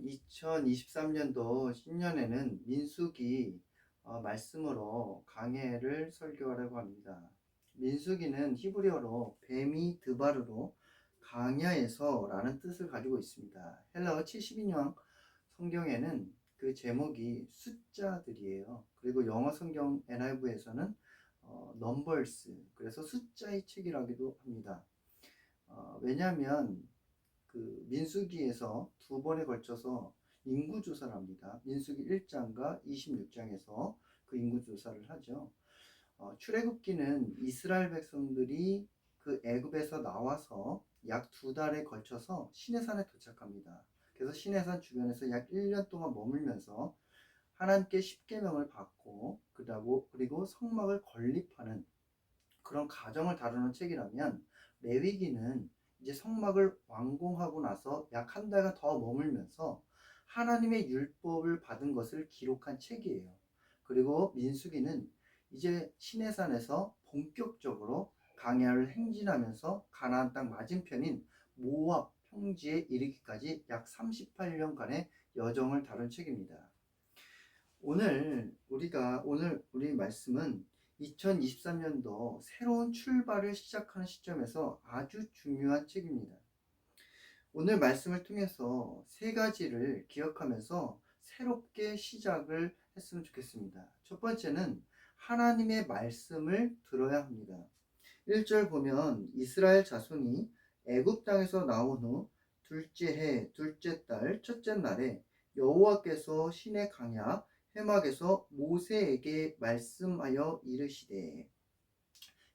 2023년도 신년에는 민수기 말씀으로 강해를 설교하려고 합니다. 민수기는 히브리어로 뱀이 드바르로 강야에서 라는 뜻을 가지고 있습니다. 헬라어 72년 성경에는 그 제목이 숫자들이에요. 그리고 영어 성경 NIV에서는 넘버스, 그래서 숫자의 책이라기도 합니다. 왜냐하면 그 민수기에서 두 번에 걸쳐서 인구조사를 합니다. 민수기 1장과 26장에서 그 인구조사를 하죠. 출애굽기는 이스라엘 백성들이 그 애굽에서 나와서 약 두 달에 걸쳐서 시내산에 도착합니다. 그래서 시내산 주변에서 약 1년 동안 머물면서 하나님께 십계명을 받고 그리고 성막을 건립하는 그런 과정을 다루는 책이라면, 레위기는 이제 성막을 완공하고 나서 약 한 달간 더 머물면서 하나님의 율법을 받은 것을 기록한 책이에요. 그리고 민수기는 이제 시내산에서 본격적으로 광야를 행진하면서 가나안 땅 맞은편인 모압 평지에 이르기까지 약 38년간의 여정을 다룬 책입니다. 오늘 우리 말씀은 2023년도 새로운 출발을 시작하는 시점에서 아주 중요한 책입니다. 오늘 말씀을 통해서 세 가지를 기억하면서 새롭게 시작을 했으면 좋겠습니다. 첫 번째는 하나님의 말씀을 들어야 합니다. 1절 보면 이스라엘 자손이 애굽 땅에서 나온 후 둘째 해 둘째 달 첫째 날에 여호와께서 시내 강야 해막에서 모세에게 말씀하여 이르시되,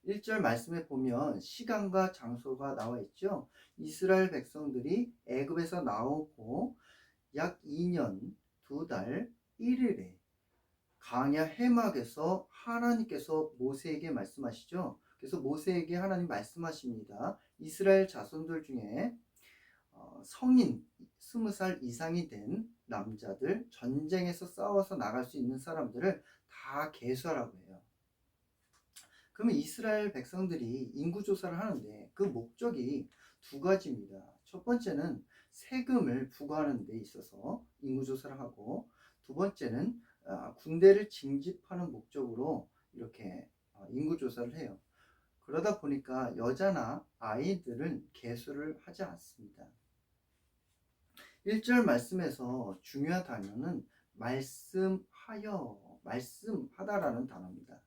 1절 말씀에 보면 시간과 장소가 나와 있죠. 이스라엘 백성들이 애굽에서 나오고 약 2년 2달 1일에 광야 해막에서 하나님께서 모세에게 말씀하시죠. 그래서 모세에게 하나님 말씀하십니다. 이스라엘 자손들 중에 성인 20살 이상이 된 남자들, 전쟁에서 싸워서 나갈 수 있는 사람들을 다 계수하라고 해요. 그러면 이스라엘 백성들이 인구조사를 하는데 그 목적이 두 가지입니다. 첫 번째는 세금을 부과하는 데 있어서 인구조사를 하고, 두 번째는 군대를 징집하는 목적으로 이렇게 인구조사를 해요. 그러다 보니까 여자나 아이들은 계수를 하지 않습니다. 1절 말씀에서 중요한 단어는 말씀하다라는 단어입니다.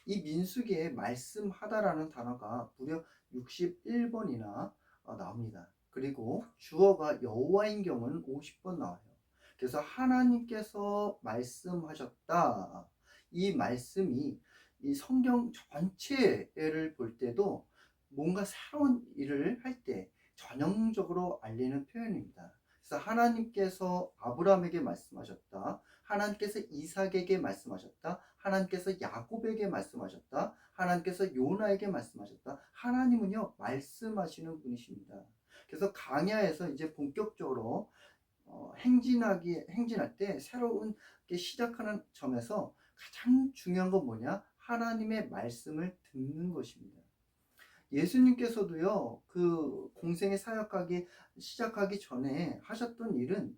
이 민수기에 말씀하다라는 단어가 무려 61번이나 나옵니다. 그리고 주어가 여호와인 경우는 50번 나와요. 그래서 하나님께서 말씀하셨다. 이 말씀이 이 성경 전체를 볼 때도 뭔가 새로운 일을 할 때 전형적으로 알리는 표현입니다. 그래서 하나님께서 아브라함에게 말씀하셨다. 하나님께서 이삭에게 말씀하셨다. 하나님께서 야곱에게 말씀하셨다. 하나님께서 요나에게 말씀하셨다. 하나님은요, 말씀하시는 분이십니다. 그래서 강야에서 이제 본격적으로 행진할 때 새로운 게 시작하는 점에서 가장 중요한 건 뭐냐? 하나님의 말씀을 듣는 것입니다. 예수님께서도요, 그 공생의 사역하기 시작하기 전에 하셨던 일은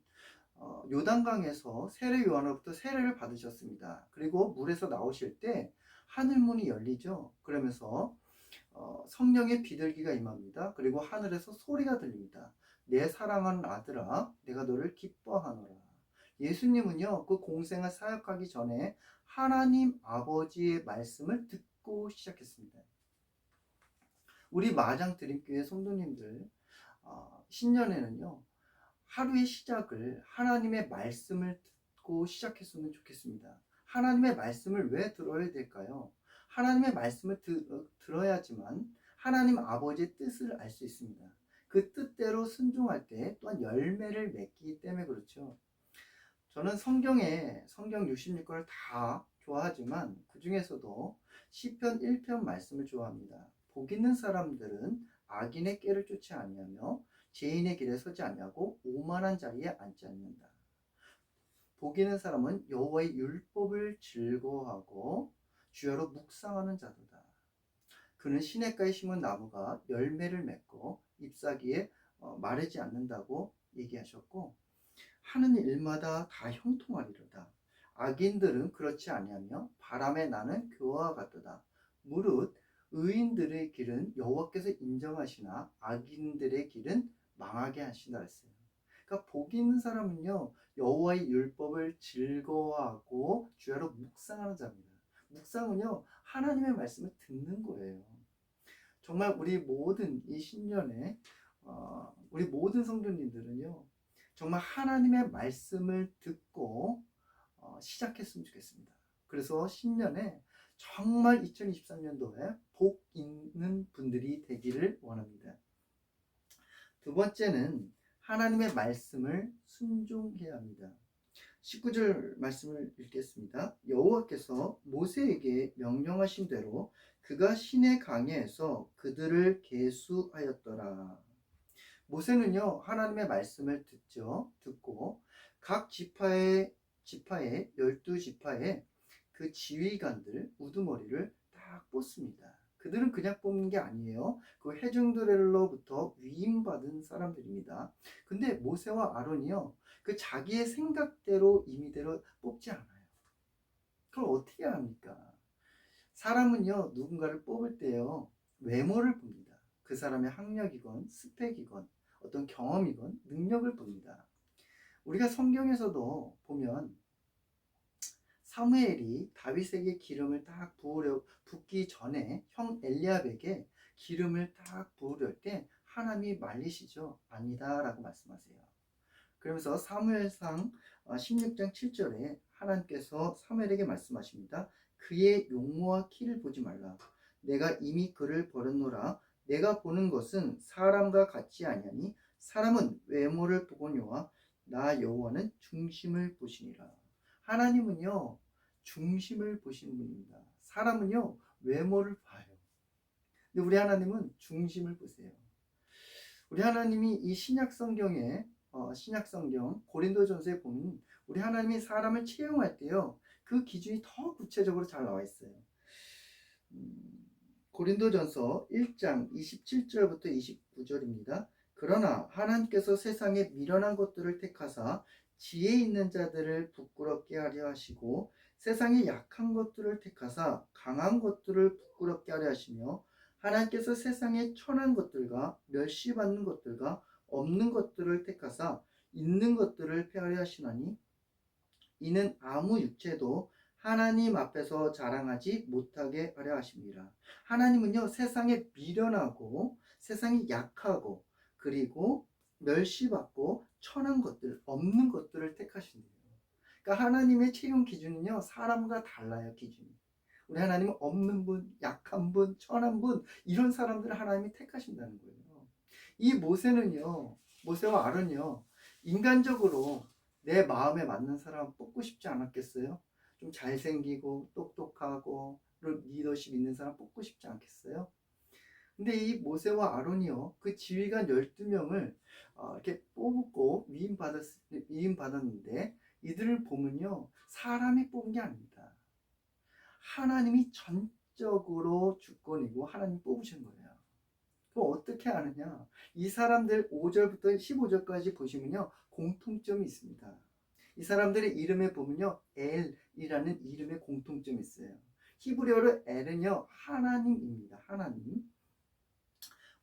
요단강에서 세례 요한으로부터 세례를 받으셨습니다. 그리고 물에서 나오실 때 하늘문이 열리죠. 그러면서 성령의 비둘기가 임합니다. 그리고 하늘에서 소리가 들립니다. 내 사랑하는 아들아, 내가 너를 기뻐하노라. 예수님은요, 그 공생을 사역하기 전에 하나님 아버지의 말씀을 듣고 시작했습니다. 우리 마장 드림교회 성도님들, 신년에는요, 하루의 시작을 하나님의 말씀을 듣고 시작했으면 좋겠습니다. 하나님의 말씀을 왜 들어야 될까요? 하나님의 말씀을 들어야지만 하나님 아버지의 뜻을 알 수 있습니다. 그 뜻대로 순종할 때 또한 열매를 맺기 때문에 그렇죠. 저는 성경 66권을 다 좋아하지만 그 중에서도 시편 1편 말씀을 좋아합니다. 복 있는 사람들은 악인의 꾀를 쫓지 아니하며 죄인의 길에 서지 아니하고 오만한 자리에 앉지 않는다. 복 있는 사람은 여호와의 율법을 즐거워하고 주야로 묵상하는 자도다. 그는 시냇가에 심은 나무가 열매를 맺고 잎사귀에 마르지 않는다고 얘기하셨고, 하는 일마다 다 형통하리로다. 악인들은 그렇지 아니하며 바람에 나는 교와 같도다. 무릇 의인들의 길은 여호와께서 인정하시나 악인들의 길은 망하게 하신다 했어요. 그러니까 복 있는 사람은요, 여호와의 율법을 즐거워하고 주야로 묵상하는 자입니다. 묵상은요, 하나님의 말씀을 듣는 거예요. 정말 우리 모든 이 신년에 우리 모든 성도님들은요, 정말 하나님의 말씀을 듣고 시작했으면 좋겠습니다. 그래서 신년에 정말 2023년도에 복 있는 분들이 되기를 원합니다. 두 번째는 하나님의 말씀을 순종해야 합니다. 19절 말씀을 읽겠습니다. 여호와께서 모세에게 명령하신 대로 그가 시내 강에서 그들을 계수하였더라. 모세는요, 하나님의 말씀을 듣고 각 지파의 12지파의 그 지휘관들 우두머리를 딱 뽑습니다. 그들은 그냥 뽑는 게 아니에요. 그 회중들로부터 위임받은 사람들입니다. 근데 모세와 아론이요, 그 자기의 생각대로 임의대로 뽑지 않아요. 그걸 어떻게 합니까? 사람은요, 누군가를 뽑을 때요, 외모를 봅니다. 그 사람의 학력이건 스펙이건 어떤 경험이건 능력을 봅니다. 우리가 성경에서도 보면 사무엘이 다윗에게 기름을 딱 붓기 전에 형 엘리압에게 기름을 딱 부으려 때 하나님이 말리시죠. 아니다 라고 말씀하세요. 그러면서 사무엘상 16장 7절에 하나님께서 사무엘에게 말씀하십니다. 그의 용모와 키를 보지 말라. 내가 이미 그를 버렸노라. 내가 보는 것은 사람과 같지 아니하니 사람은 외모를 보거니와 나 여호와는 중심을 보시니라. 하나님은요, 중심을 보시는 분입니다. 사람은요, 외모를 봐요. 근데 우리 하나님은 중심을 보세요. 우리 하나님이 이 신약 성경에 신약 성경 고린도전서에 보면 우리 하나님이 사람을 채용할 때요, 그 기준이 더 구체적으로 잘 나와 있어요. 고린도전서 1장 27절부터 29절입니다. 그러나 하나님께서 세상에 미련한 것들을 택하사 지혜 있는 자들을 부끄럽게 하려 하시고 세상에 약한 것들을 택하사 강한 것들을 부끄럽게 하려 하시며 하나님께서 세상에 천한 것들과 멸시받는 것들과 없는 것들을 택하사 있는 것들을 폐하려 하시나니 이는 아무 육체도 하나님 앞에서 자랑하지 못하게 하려 하십니다. 하나님은요, 세상에 미련하고 세상에 약하고 그리고 멸시받고 천한 것들, 없는 것들을 택하신대요. 그러니까 하나님의 채용 기준은요, 사람과 달라요. 기준이. 우리 하나님은 없는 분, 약한 분, 천한 분, 이런 사람들을 하나님이 택하신다는 거예요. 이 모세는요, 모세와 아론이요, 인간적으로 내 마음에 맞는 사람 뽑고 싶지 않았겠어요? 좀 잘생기고 똑똑하고 리더십 있는 사람 뽑고 싶지 않겠어요? 근데 이 모세와 아론이요, 그 지휘관 12명을 이렇게 뽑고 위임받았는데 이들을 보면요, 사람이 뽑은 게 아닙니다. 하나님이 전적으로 주권이고 하나님 뽑으신 거예요. 그럼 어떻게 아느냐? 이 사람들 5절부터 15절까지 보시면요, 공통점이 있습니다. 이 사람들의 이름에 보면요, 엘이라는 이름의 공통점이 있어요. 히브리어로 엘은요, 하나님입니다. 하나님.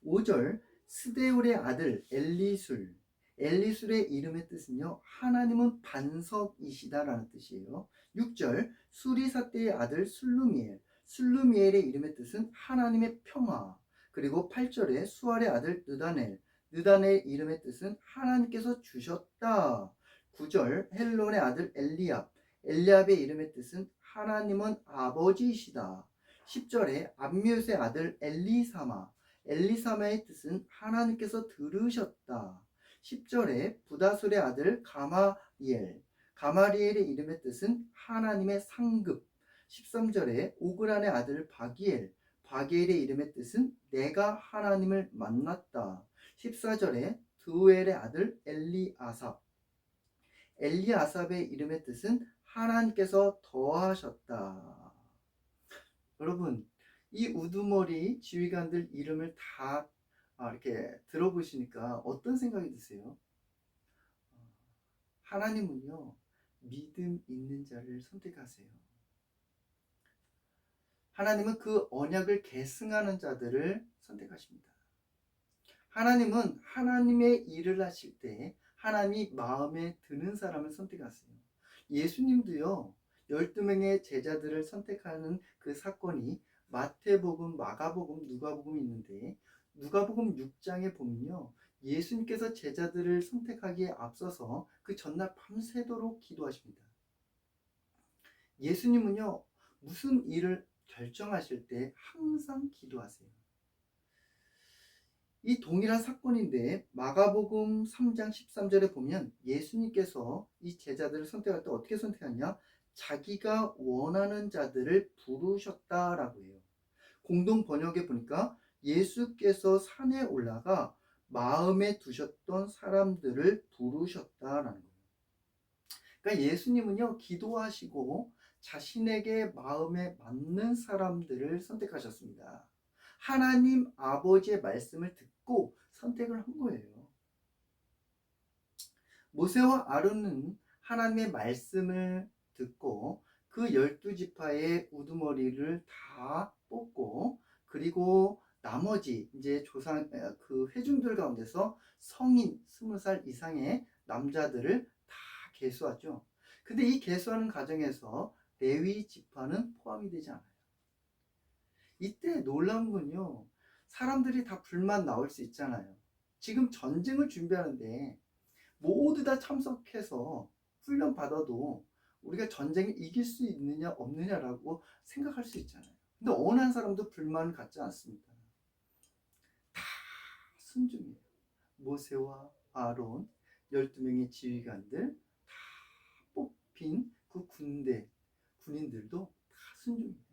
5절 스데울의 아들 엘리술. 엘리술의 이름의 뜻은요, 하나님은 반석이시다라는 뜻이에요. 6절 수리사떼의 아들 술루미엘. 술루미엘의 이름의 뜻은 하나님의 평화. 그리고 8절에 수알의 아들 느다넬. 느다넬의 이름의 뜻은 하나님께서 주셨다. 9절 헬론의 아들 엘리압. 엘리압의 이름의 뜻은 하나님은 아버지이시다. 10절에 암뮤스의 아들 엘리사마. 엘리사마의 뜻은 하나님께서 들으셨다. 10절에 부다술의 아들 가마리엘. 가마리엘의 이름의 뜻은 하나님의 상급. 13절에 오그란의 아들 바기엘. 바기엘의 이름의 뜻은 내가 하나님을 만났다. 14절에 드우엘의 아들 엘리아삽. 엘리아삽의 이름의 뜻은 하나님께서 더하셨다. 여러분, 이 우두머리 지휘관들 이름을 다 이렇게 들어보시니까 어떤 생각이 드세요? 하나님은요, 믿음 있는 자를 선택하세요. 하나님은 그 언약을 계승하는 자들을 선택하십니다. 하나님은 하나님의 일을 하실 때 하나님이 마음에 드는 사람을 선택하세요. 예수님도요, 12명의 제자들을 선택하는 그 사건이 마태복음, 마가복음, 누가복음이 있는데, 누가복음 6장에 보면요, 예수님께서 제자들을 선택하기에 앞서서 그 전날 밤새도록 기도하십니다. 예수님은요, 무슨 일을 결정하실 때 항상 기도하세요. 이 동일한 사건인데 마가복음 3장 13절에 보면 예수님께서 이 제자들을 선택할 때 어떻게 선택하냐? 자기가 원하는 자들을 부르셨다라고 해요. 공동 번역에 보니까 예수께서 산에 올라가 마음에 두셨던 사람들을 부르셨다라는 거예요. 그러니까 예수님은요, 기도하시고 자신에게 마음에 맞는 사람들을 선택하셨습니다. 하나님 아버지의 말씀을 듣고 선택을 한 거예요. 모세와 아론은 하나님의 말씀을 듣고 그 12지파의 우두머리를 다 뽑고, 그리고 나머지 이제 조상 그 회중들 가운데서 성인 20살 이상의 남자들을 다 계수하죠. 근데 이 계수하는 과정에서 레위 지파는 포함이 되지 않아요. 이때 놀라운 건요, 사람들이 다 불만 나올 수 있잖아요. 지금 전쟁을 준비하는데 모두 다 참석해서 훈련 받아도 우리가 전쟁을 이길 수 있느냐 없느냐라고 생각할 수 있잖아요. 근데 어느 한 사람도 불만을 갖지 않습니다. 다 순종해요. 모세와 아론 12명의 지휘관들, 다 뽑힌 그 군인들도 다 순종해요.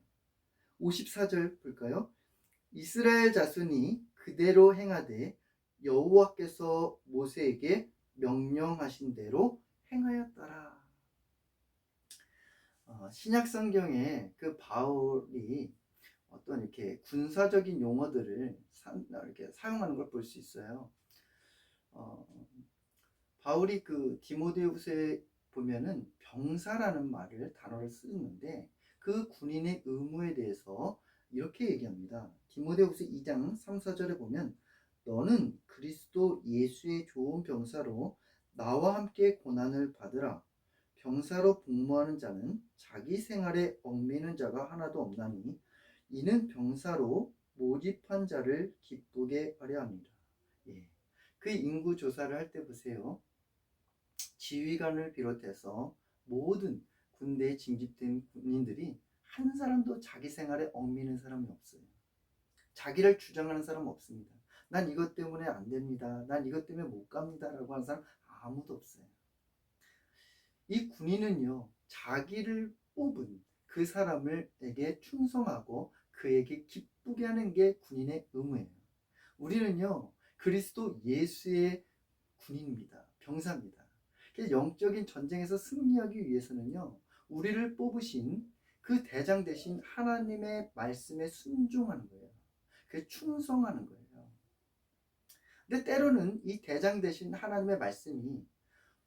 54절 볼까요? 이스라엘 자손이 그대로 행하되 여호와께서 모세에게 명령하신 대로 행하였더라. 신약 성경에 그 바울이 어떤 이렇게 군사적인 용어들을 이렇게 사용하는 걸 볼 수 있어요. 바울이 그 디모데후서에 보면은 병사라는 단어를 쓰는데 그 군인의 의무에 대해서 이렇게 얘기합니다. 디모데후서 2장 3, 4절에 보면 너는 그리스도 예수의 좋은 병사로 나와 함께 고난을 받으라. 병사로 복무하는 자는 자기 생활에 얽매이는 자가 하나도 없나니 이는 병사로 모집한 자를 기쁘게 하려 합니다. 예. 그 인구 조사를 할 때 보세요. 지휘관을 비롯해서 모든 군대에 징집된 군인들이 한 사람도 자기 생활에 얽매이는 사람이 없어요. 자기를 주장하는 사람은 없습니다. 난 이것 때문에 안 됩니다. 난 이것 때문에 못 갑니다. 라고 하는 사람 아무도 없어요. 이 군인은요, 자기를 뽑은 그 사람에게 충성하고 그에게 기쁘게 하는 게 군인의 의무예요. 우리는요, 그리스도 예수의 군인입니다. 병사입니다. 영적인 전쟁에서 승리하기 위해서는요, 우리를 뽑으신 그 대장 되신 하나님의 말씀에 순종하는 거예요. 그게 충성하는 거예요. 근데 때로는 이 대장 되신 하나님의 말씀이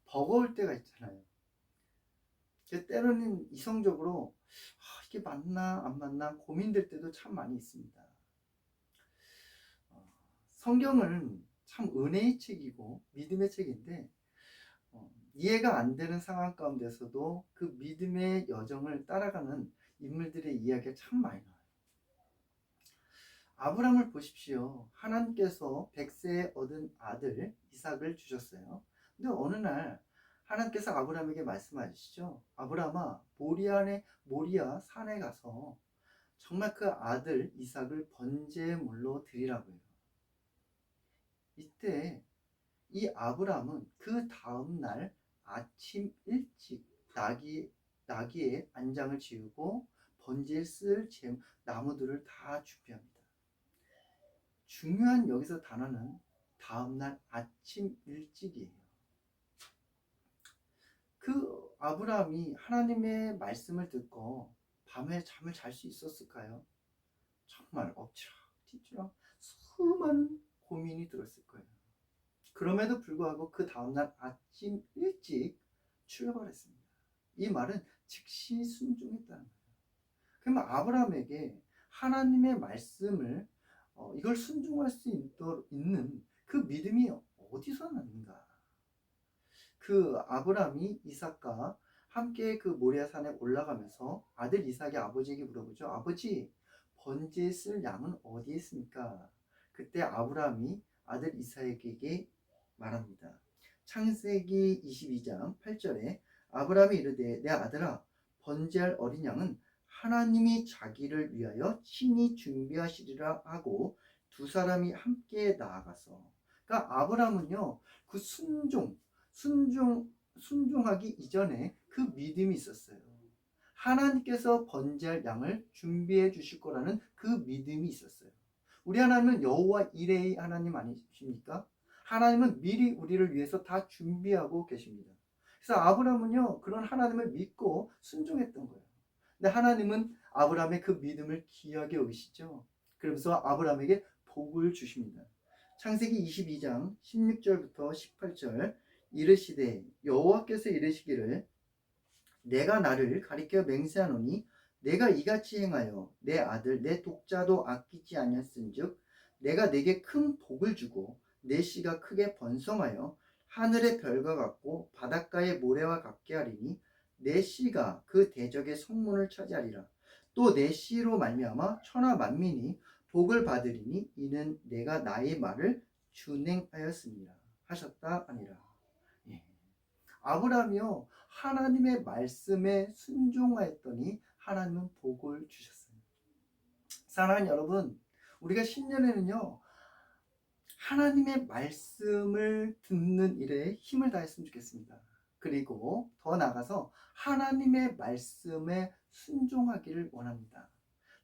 버거울 때가 있잖아요. 때로는 이성적으로 이게 맞나 안 맞나 고민될 때도 참 많이 있습니다. 성경은 참 은혜의 책이고 믿음의 책인데 이해가 안 되는 상황 가운데서도 그 믿음의 여정을 따라가는 인물들의 이야기가 참 많이 나와요. 아브라함을 보십시오. 하나님께서 100세에 얻은 아들 이삭을 주셨어요. 근데 어느 날 하나님께서 아브라함에게 말씀하시죠. 아브라함아, 모리아 산에 가서 정말 그 아들 이삭을 번제물로 드리라고 해요. 이때 이 아브라함은 그 다음 날 아침 일찍 나귀의 안장을 지우고 번제에 쓸 나무들을 다 준비합니다. 중요한 여기서 단어는 다음날 아침 일찍이에요. 그 아브라함이 하나님의 말씀을 듣고 밤에 잠을 잘 수 있었을까요? 정말 엎치락뒤치락 수많은 고민이 들었을 거예요. 그럼에도 불구하고 그 다음날 아침 일찍 출발했습니다. 이 말은 즉시 순종했다는 거예요. 그러면 아브라함에게 하나님의 말씀을 이걸 순종할 수 있는 그 믿음이 어디서 났는가? 그 아브라함이 이삭과 함께 그 모리아산에 올라가면서 아들 이삭의 아버지에게 물어보죠. 아버지, 번제에 쓸 양은 어디에 있습니까? 그때 아브라함이 아들 이삭에게 말합니다. 창세기 22장 8절에 아브라함이 이르되 내 아들아, 번제할 어린 양은 하나님이 자기를 위하여 친히 준비하시리라 하고 두 사람이 함께 나아가서, 그러니까 아브라함은요 그 순종하기 이전에 그 믿음이 있었어요. 하나님께서 번제할 양을 준비해 주실 거라는 그 믿음이 있었어요. 우리 하나님은 여호와 이레의 하나님 아니십니까? 하나님은 미리 우리를 위해서 다 준비하고 계십니다. 그래서 아브라함은요 그런 하나님을 믿고 순종했던 거예요. 근데 하나님은 아브라함의 그 믿음을 귀하게 여기시죠. 그러면서 아브라함에게 복을 주십니다. 창세기 22장 16절부터 18절, 이르시되 여호와께서 이르시기를 내가 나를 가리켜 맹세하노니 내가 이같이 행하여 내 아들 내 독자도 아끼지 아니하였은즉 내가 내게 큰 복을 주고 내 씨가 크게 번성하여 하늘의 별과 같고 바닷가의 모래와 같게 하리니 내 씨가 그 대적의 성문을 차지하리라. 또 내 씨로 말미암아 천하 만민이 복을 받으리니 이는 내가 나의 말을 준행하였습니다 하셨다 아니라. 예. 아브라함이요 하나님의 말씀에 순종하였더니 하나님은 복을 주셨어요. 사랑하는 여러분, 우리가 신년에는요 하나님의 말씀을 듣는 일에 힘을 다했으면 좋겠습니다. 그리고 더 나아가서 하나님의 말씀에 순종하기를 원합니다.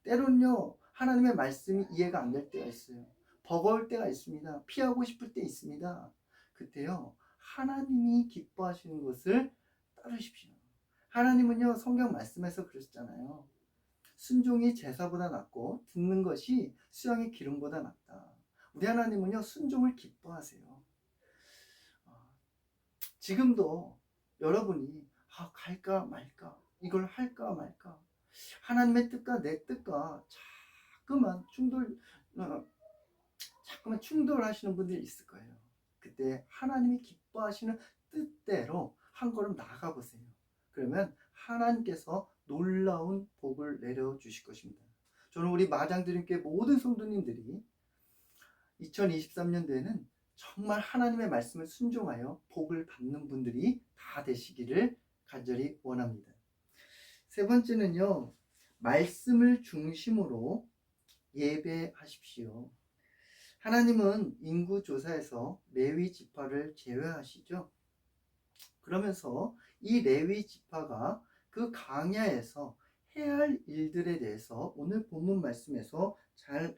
때론요 하나님의 말씀이 이해가 안 될 때가 있어요. 버거울 때가 있습니다. 피하고 싶을 때 있습니다. 그때요 하나님이 기뻐하시는 것을 따르십시오. 하나님은요 성경 말씀에서 그러셨잖아요. 순종이 제사보다 낫고 듣는 것이 수양의 기름보다 낫다. 우리 하나님은요 순종을 기뻐하세요. 지금도 여러분이 갈까 말까, 이걸 할까 말까, 하나님의 뜻과 내 뜻과 자꾸만 충돌하시는 분들이 있을 거예요. 그때 하나님이 기뻐하시는 뜻대로 한 걸음 나아가 보세요. 그러면 하나님께서 놀라운 복을 내려주실 것입니다. 저는 우리 마장드림교회 모든 성도님들이 2023년도에는 정말 하나님의 말씀을 순종하여 복을 받는 분들이 다 되시기를 간절히 원합니다. 세 번째는요, 말씀을 중심으로 예배하십시오. 하나님은 인구조사에서 레위 지파를 제외하시죠. 그러면서 이 레위 지파가 그 광야에서 해야 할 일들에 대해서 오늘 본문 말씀에서 잘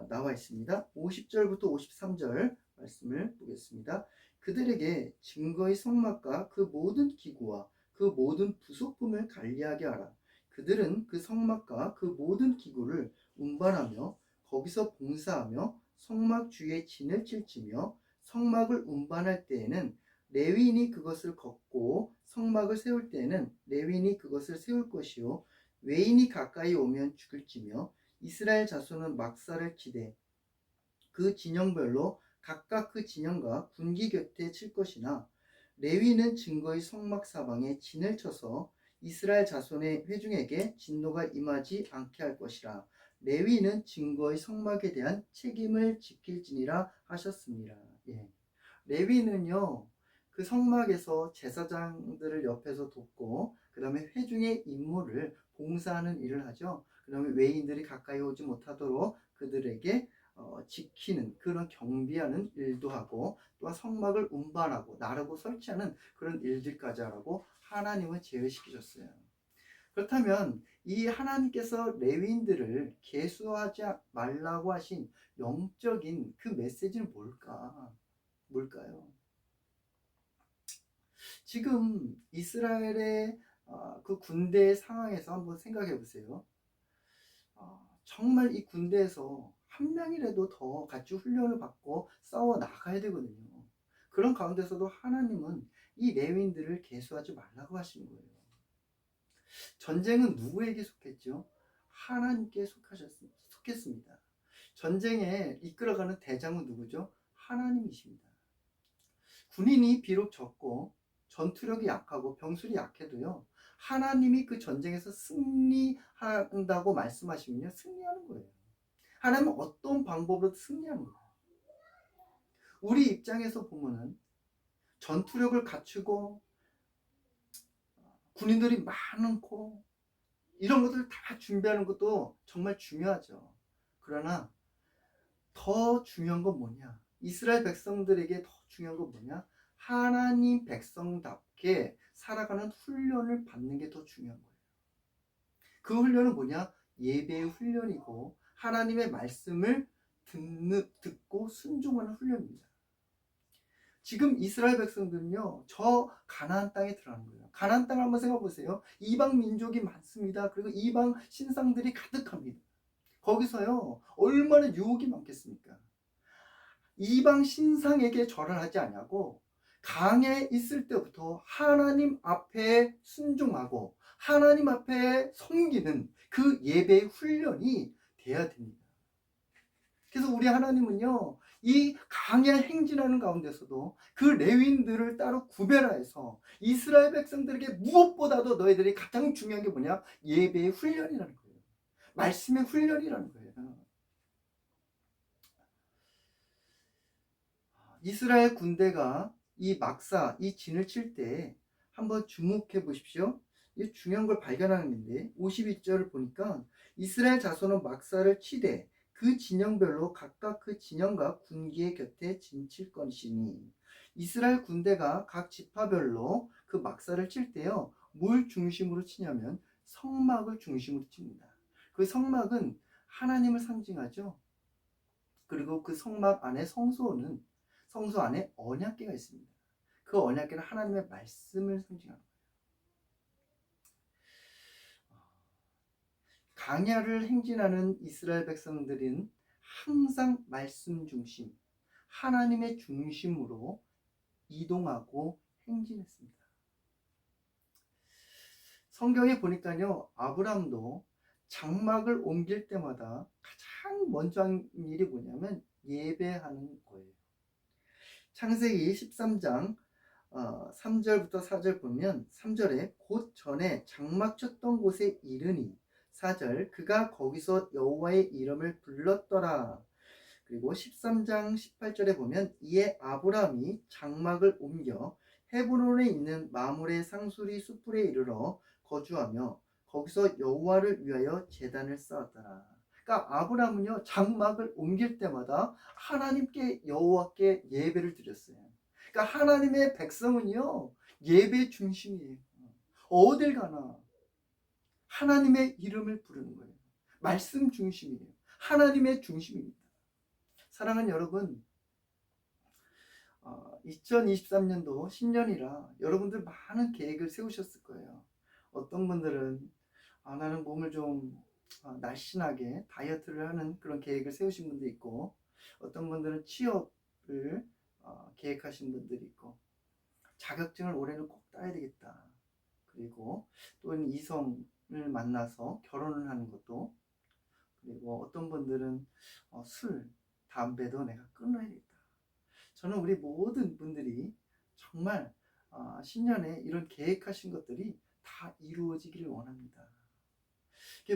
나와 있습니다. 50절부터 53절 말씀을 보겠습니다. 그들에게 증거의 성막과 그 모든 기구와 그 모든 부속품을 관리하게 하라. 그들은 그 성막과 그 모든 기구를 운반하며 거기서 봉사하며 성막 주위에 진을 칠지며 성막을 운반할 때에는 레위인이 그것을 걷고 성막을 세울 때에는 레위인이 그것을 세울 것이요 외인이 가까이 오면 죽을지며 이스라엘 자손은 막사를 치되 그 진영별로 각각 그 진영과 군기 곁에 칠 것이나 레위는 증거의 성막 사방에 진을 쳐서 이스라엘 자손의 회중에게 진노가 임하지 않게 할 것이라. 레위는 증거의 성막에 대한 책임을 지킬지니라 하셨습니다. 예. 레위는요 그 성막에서 제사장들을 옆에서 돕고 그 다음에 회중의 임무를 봉사하는 일을 하죠. 그 다음에 외인들이 가까이 오지 못하도록 그들에게 지키는 그런 경비하는 일도 하고 또한 성막을 운반하고 나르고 설치하는 그런 일들까지 하라고 하나님은 제외시키셨어요. 그렇다면 이 하나님께서 레위인들을 계수하지 말라고 하신 영적인 그 메시지는 뭘까요? 지금 이스라엘의 그 군대 상황에서 한번 생각해 보세요. 정말 이 군대에서 한 명이라도 더 같이 훈련을 받고 싸워 나가야 되거든요. 그런 가운데서도 하나님은 이 레위인들을 계수하지 말라고 하시는 거예요. 전쟁은 누구에게 속했죠? 하나님께 속했습니다. 전쟁에 이끌어가는 대장은 누구죠? 하나님이십니다. 군인이 비록 적고 전투력이 약하고 병술이 약해도요, 하나님이 그 전쟁에서 승리한다고 말씀하시면요, 승리하는 거예요. 하나님은 어떤 방법으로 승리하는 거예요. 우리 입장에서 보면은 전투력을 갖추고 군인들이 많고 이런 것들 다 준비하는 것도 정말 중요하죠. 그러나 더 중요한 건 뭐냐? 이스라엘 백성들에게 더 중요한 건 뭐냐? 하나님 백성답게 살아가는 훈련을 받는 게 더 중요한 거예요. 그 훈련은 뭐냐? 예배의 훈련이고 하나님의 말씀을 듣고 순종하는 훈련입니다. 지금 이스라엘 백성들은요, 저 가나안 땅에 들어가는 거예요. 가나안 땅을 한번 생각해 보세요. 이방 민족이 많습니다. 그리고 이방 신상들이 가득합니다. 거기서요, 얼마나 유혹이 많겠습니까? 이방 신상에게 절을 하지 않냐고, 강에 있을 때부터 하나님 앞에 순종하고 하나님 앞에 섬기는 그 예배의 훈련이 돼야 됩니다. 그래서 우리 하나님은요, 이 강에 행진하는 가운데서도 그 레위인들을 따로 구별하여서 이스라엘 백성들에게 무엇보다도 너희들이 가장 중요한 게 뭐냐? 예배의 훈련이라는 거예요. 말씀의 훈련이라는 거예요. 이스라엘 군대가 이 막사, 이 진을 칠 때 한번 주목해 보십시오. 이 중요한 걸 발견하는 건데 52절을 보니까 이스라엘 자손은 막사를 치되 그 진영별로 각각 그 진영과 군기의 곁에 진칠 것이니, 이스라엘 군대가 각 지파별로 그 막사를 칠 때요, 뭘 중심으로 치냐면 성막을 중심으로 칩니다. 그 성막은 하나님을 상징하죠. 그리고 그 성막 안에 성소 안에 언약궤가 있습니다. 그 언약궤는 하나님의 말씀을 상징하는 거예요. 광야를 행진하는 이스라엘 백성들은 항상 말씀 중심, 하나님의 중심으로 이동하고 행진했습니다. 성경에 보니까요, 아브람도 장막을 옮길 때마다 가장 먼저 한 일이 뭐냐면 예배하는 거예요. 창세기 13장 3절부터 4절 보면 3절에 곧 전에 장막 쳤던 곳에 이르니, 4절 그가 거기서 여호와의 이름을 불렀더라. 그리고 13장 18절에 보면 이에 아브람이 장막을 옮겨 헤브론에 있는 마므레 상수리 숲풀에 이르러 거주하며 거기서 여호와를 위하여 제단을 쌓았더라. 그러니까 아브람은요, 장막을 옮길 때마다 하나님께, 여호와께 예배를 드렸어요. 그러니까 하나님의 백성은요, 예배 중심이에요. 어딜 가나 하나님의 이름을 부르는 거예요. 말씀 중심이에요. 하나님의 중심입니다. 사랑하는 여러분, 2023년도 신년이라 여러분들 많은 계획을 세우셨을 거예요. 어떤 분들은 나는 몸을 좀 날씬하게 다이어트를 하는 그런 계획을 세우신 분도 있고, 어떤 분들은 취업을 계획하신 분들이 있고, 자격증을 올해는 꼭 따야 되겠다. 그리고 또는 이성을 만나서 결혼을 하는 것도, 그리고 어떤 분들은 술, 담배도 내가 끊어야겠다. 저는 우리 모든 분들이 정말 신년에 이런 계획하신 것들이 다 이루어지기를 원합니다.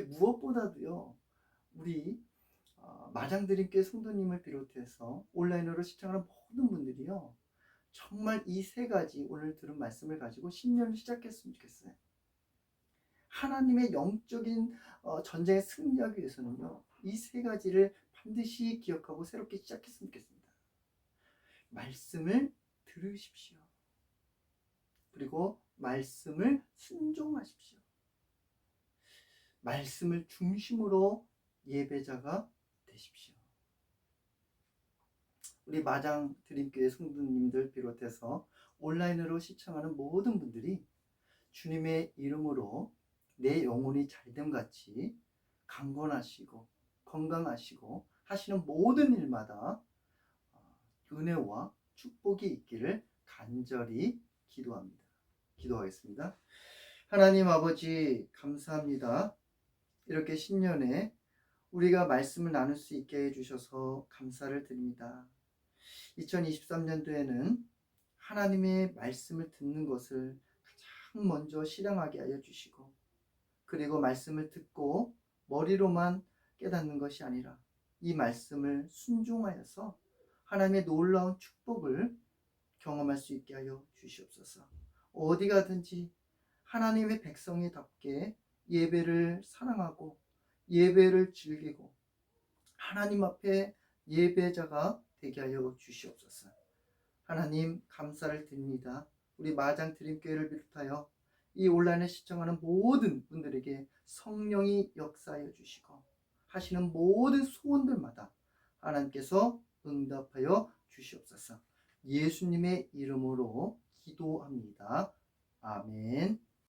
무엇보다도요, 우리 마장드림교회 성도님을 비롯해서 온라인으로 시청하는 모든 분들이요, 정말 이 세 가지 오늘 들은 말씀을 가지고 신년을 시작했으면 좋겠어요. 하나님의 영적인 전쟁에 승리하기 위해서는요, 이 세 가지를 반드시 기억하고 새롭게 시작했으면 좋겠습니다. 말씀을 들으십시오. 그리고 말씀을 순종하십시오. 말씀을 중심으로 예배자가 되십시오. 우리 마장 드림교회 성도님들 비롯해서 온라인으로 시청하는 모든 분들이 주님의 이름으로 내 영혼이 잘됨 같이 강건하시고 건강하시고 하시는 모든 일마다 은혜와 축복이 있기를 간절히 기도합니다. 기도하겠습니다. 하나님 아버지 감사합니다. 이렇게 신년에 우리가 말씀을 나눌 수 있게 해주셔서 감사를 드립니다. 2023년도에는 하나님의 말씀을 듣는 것을 가장 먼저 실행하게 하여 주시고, 그리고 말씀을 듣고 머리로만 깨닫는 것이 아니라 이 말씀을 순종하여서 하나님의 놀라운 축복을 경험할 수 있게 하여 주시옵소서. 어디 가든지 하나님의 백성이답게 예배를 사랑하고 예배를 즐기고 하나님 앞에 예배자가 되게 하여 주시옵소서. 하나님 감사를 드립니다. 우리 마장 드림교회를 비롯하여 이 온라인을 시청하는 모든 분들에게 성령이 역사하여 주시고 하시는 모든 소원들마다 하나님께서 응답하여 주시옵소서. 예수님의 이름으로 기도합니다. 아멘.